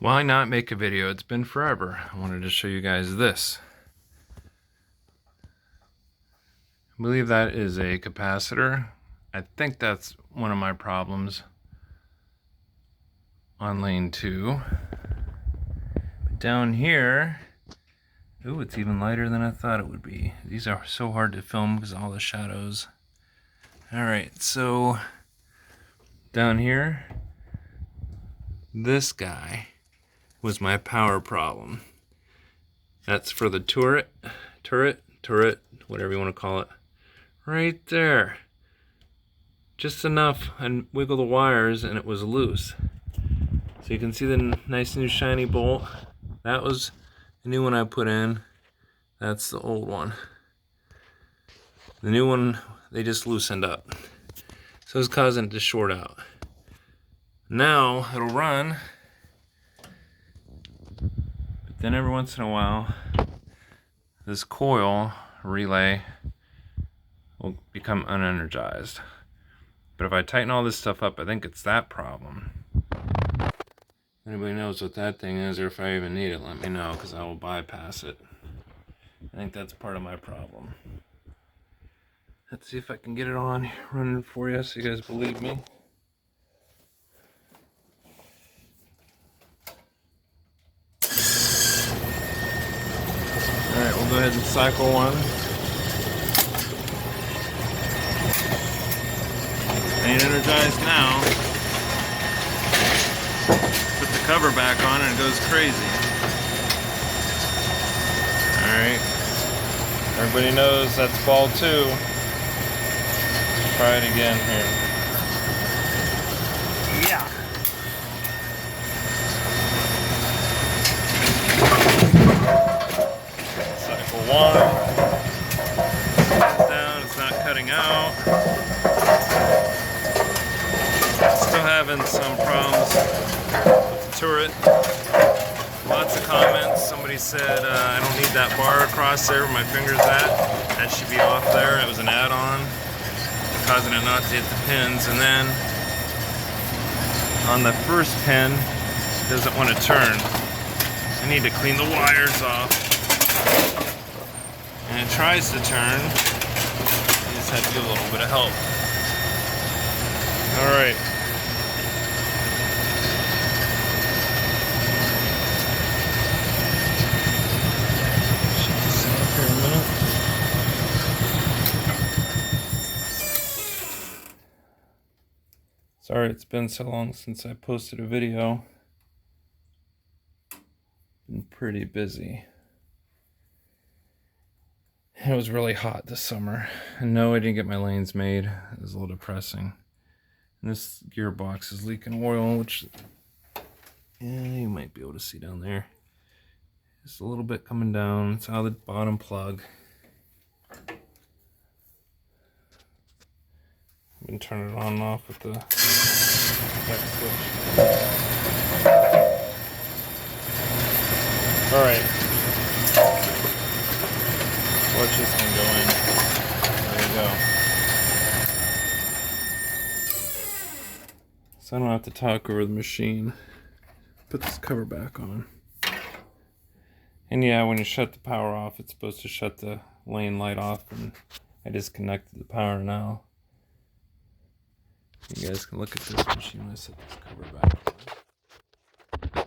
Why not make a video? It's been forever. I wanted to show you guys this. I believe that is a capacitor. I think that's one of my problems on lane 2. But down here, ooh, it's even lighter than I thought it would be. These are so hard to film because of all the shadows. Alright, so down here, this guy was my power problem. That's for the turret, whatever you want to call it. Right there. Just enough and wiggle the wires and it was loose. So you can see the nice new shiny bolt. That was the new one I put in. That's the old one. The new one, they just loosened up. So it's causing it to short out. Now it'll run, but then every once in a while, this coil relay will become unenergized. But if I tighten all this stuff up, I think it's that problem. If anybody knows what that thing is, or if I even need it, let me know, because I will bypass it. I think that's part of my problem. Let's see if I can get it on running for you so you guys believe me. Alright, we'll go ahead and cycle one. Ain't energized now. Put the cover back on and it goes crazy. Alright. Everybody knows that's ball 2. Let's try it again here. Yeah. Cycle 1. It's down, it's not cutting out. Still having some problems with the turret. Lots of comments. Somebody said I don't need that bar across there where my finger's at. That should be off there. It was an add-on, causing it not to hit the pins. And then on the first pin, it doesn't want to turn. I need to clean the wires off. And it tries to turn. You just have to give a little bit of help. Alright. Sorry it's been so long since I posted a video. Been pretty busy. It was really hot this summer. And no, I didn't get my lanes made. It was a little depressing. And this gearbox is leaking oil, which you might be able to see down there. Just a little bit coming down. It's out of the bottom plug. You can turn it on and off with the back switch. Alright. Watch this one go in. There you go. So I don't have to talk over the machine. Put this cover back on. And yeah, when you shut the power off, it's supposed to shut the lane light off, and I disconnected the power now. You guys can look at this machine when I set this cover back on.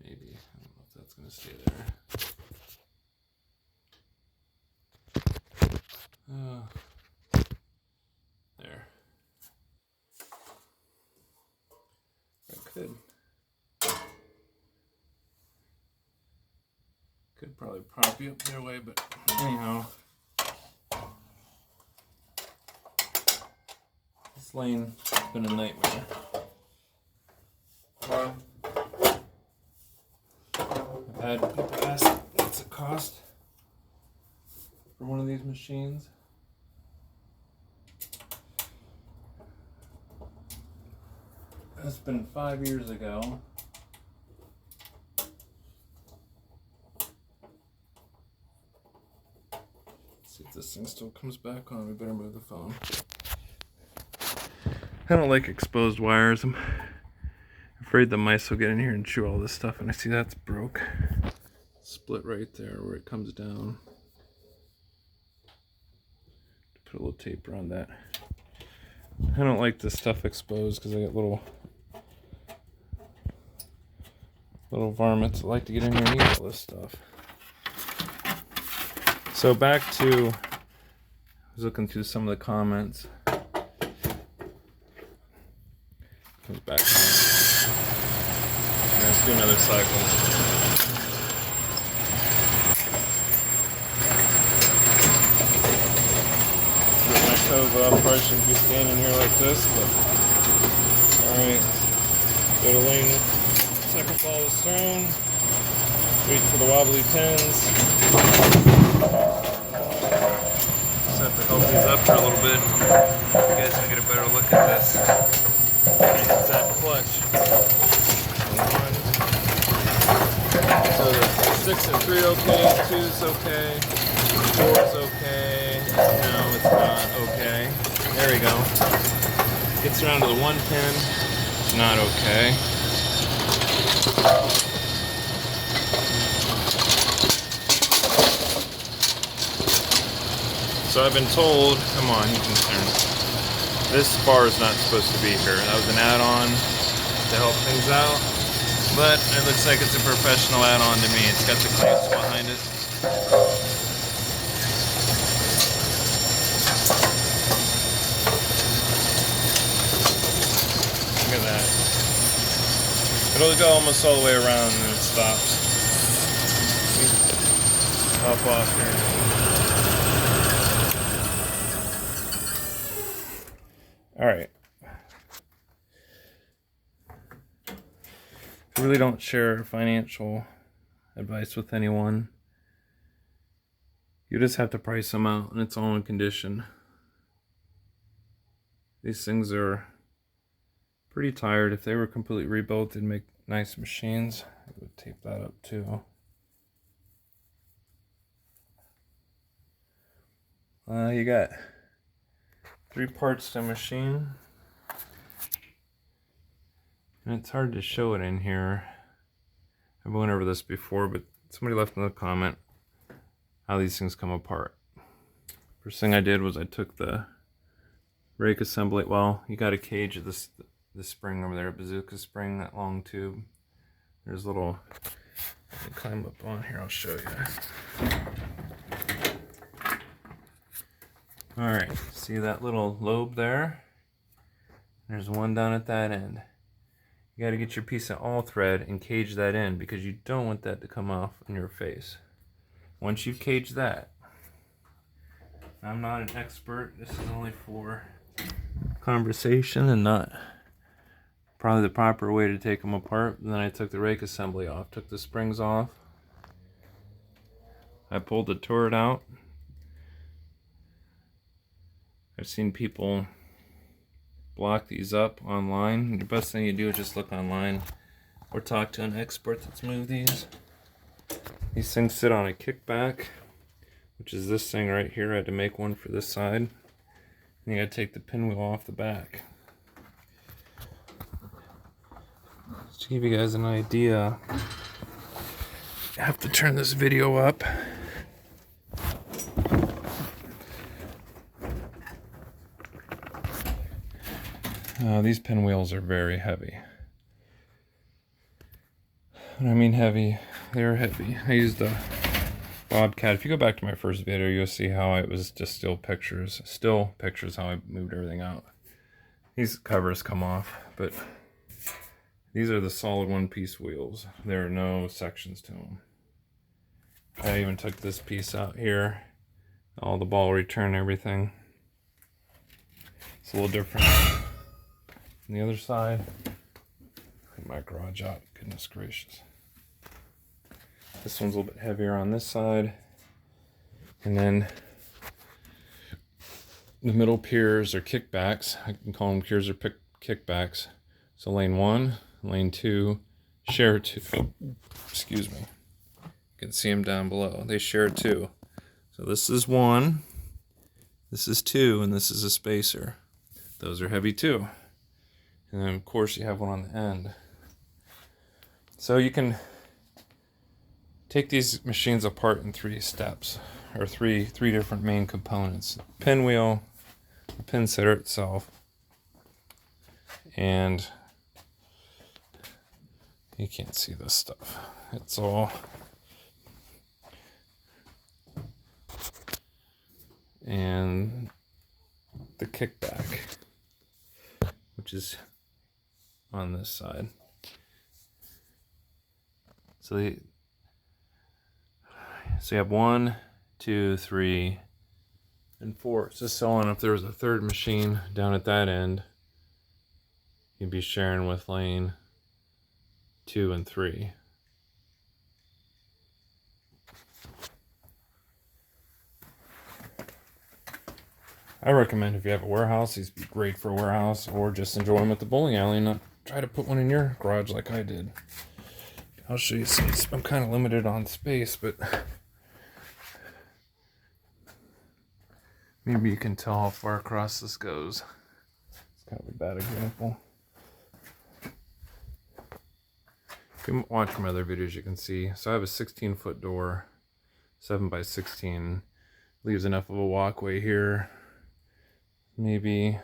Maybe. I don't know if that's going to stay there. There. I could probably prop you up their way, but anyhow. This lane has been a nightmare. I've had people ask what's it cost for one of these machines. That's been 5 years ago. Let's see if this thing still comes back on. We better move the phone. I don't like exposed wires. I'm afraid the mice will get in here and chew all this stuff, and I see that's broke. Split right there where it comes down. Put a little tape around that. I don't like this stuff exposed because I get little varmints that like to get in here and eat all this stuff. So back to, I was looking through some of the comments. Comes back. Let's do another cycle. Put my toes up. Probably shouldn't be standing here like this, but alright. Go to lane. Second ball is thrown. Waiting for the wobbly pins. Just have to help these up for a little bit. You guys can get a better look at this. It's that clutch. One. So the 6 and 3 okay, 2 is okay, 4 is okay. No, it's not okay. There we go. Gets around to the 1 pin. It's not okay. So I've been told, come on, you can turn. This bar is not supposed to be here. That was an add-on to help things out. But it looks like it's a professional add-on to me. It's got the clamps behind it. Look at that. It'll go almost all the way around and then it stops. Hop off here. Alright. I really don't share financial advice with anyone. You just have to price them out, and it's all in condition. These things are pretty tired. If they were completely rebuilt, they'd make nice machines. I would tape that up too. You got 3 parts to machine. And it's hard to show it in here. I've went over this before, but somebody left in the comment how these things come apart. First thing I did was I took the rake assembly. Well, you got a cage of this spring over there, a bazooka spring, that long tube. There's a little, let me climb up on here, I'll show you. Alright, see that little lobe there? There's one down at that end. You got to get your piece of all thread and cage that in because you don't want that to come off in your face. Once you've caged that, I'm not an expert, this is only for conversation and not probably the proper way to take them apart. And then I took the rake assembly off, took the springs off. I pulled the turret out. I've seen people block these up online. The best thing you do is just look online or talk to an expert that's moved these. These things sit on a kickback, which is this thing right here. I had to make one for this side. And you gotta take the pinwheel off the back. Just to give you guys an idea, I have to turn this video up. These pinwheels are very heavy. When I mean heavy, they're heavy. I used the Bobcat. If you go back to my first video, you'll see how it was just still pictures how I moved everything out. These covers come off, but these are the solid one-piece wheels. There are no sections to them. I even took this piece out here, all the ball return, everything. It's a little different. On the other side, clean my garage out, goodness gracious. This one's a little bit heavier on this side. And then the middle piers are kickbacks. I can call them piers or kickbacks. So lane 1, lane 2, share 2. Excuse me. You can see them down below. They share 2. So this is 1, this is 2, and this is a spacer. Those are heavy too. And then of course you have one on the end. So you can take these machines apart in 3 steps, or three different main components. Pinwheel, the pin setter itself, and you can't see this stuff. It's all and the kickback, which is on this side. So you have 1, 2, 3, and 4. So on, if there was a third machine down at that end, you'd be sharing with lane 2 and 3. I recommend if you have a warehouse, these would be great for a warehouse, or just enjoy them at the bowling alley and not try to put one in your garage like I did. I'll show you some. I'm kind of limited on space, but maybe you can tell how far across this goes. It's kind of a bad example. If you watch my other videos, you can see. So I have a 16-foot door, 7x16. Leaves enough of a walkway here. Maybe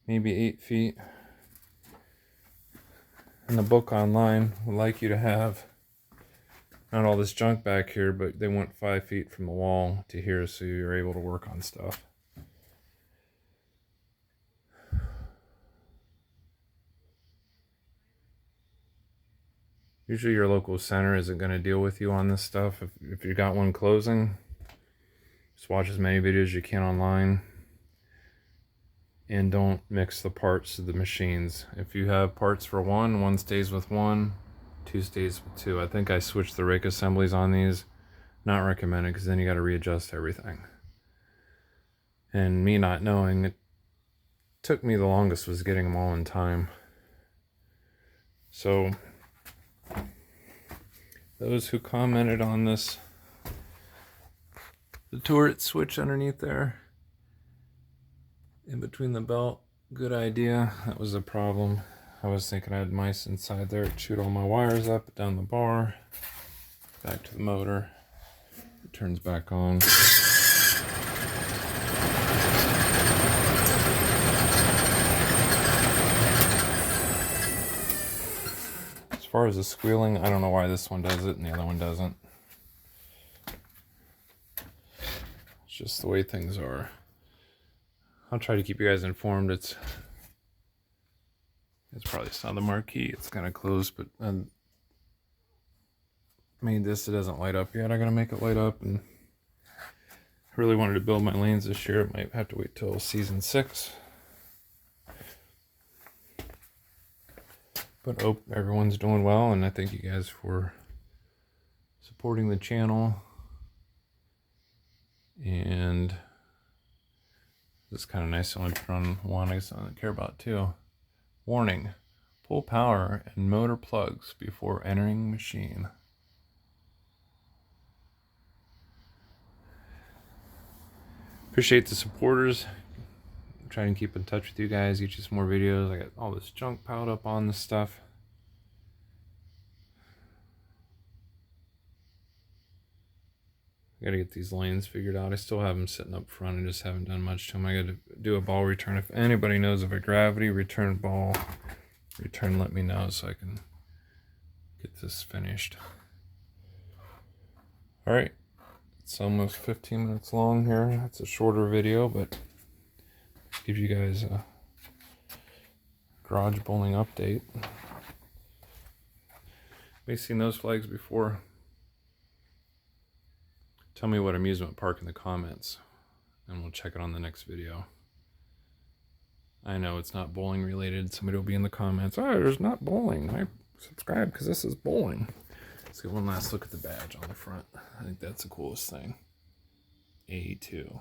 8 feet. And the book online would like you to have not all this junk back here, but they want 5 feet from the wall to here, so you're able to work on stuff. Usually your local center isn't going to deal with you on this stuff. If you got one closing, just watch as many videos as you can online. And don't mix the parts of the machines. If you have parts for one stays with 1, 2 stays with 2. I think I switched the rake assemblies on these. Not recommended, because then you got to readjust everything. And me not knowing, it took me the longest was getting them all in time. So those who commented on this, the turret switch underneath there, in between the belt, good idea. That was a problem. I was thinking I had mice inside there. It chewed all my wires up, down the bar, back to the motor. It turns back on. As far as the squealing, I don't know why this one does it and the other one doesn't. It's just the way things are. I'll try to keep you guys informed. It's probably not the marquee. It's kind of close, but I made this. It doesn't light up yet. I gotta make it light up, and I really wanted to build my lanes this year. It might have to wait till season 6. But hope everyone's doing well, and I thank you guys for supporting the channel. And it's kind of nice to only put on one I don't care about too. Warning: pull power and motor plugs before entering machine. Appreciate the supporters. I'm trying to keep in touch with you guys, get you some more videos. I got all this junk piled up on this stuff. I gotta get these lanes figured out. I still have them sitting up front. I just haven't done much to them. I gotta do a ball return. If anybody knows of a gravity return ball return, let me know so I can get this finished. All right, it's almost 15 minutes long here. That's a shorter video, but give you guys a garage bowling update. We've seen those flags before. Tell me what amusement park in the comments, and we'll check it on the next video. I know it's not bowling related. Somebody will be in the comments, oh, there's not bowling. I subscribe because this is bowling. Let's get one last look at the badge on the front. I think that's the coolest thing. A2.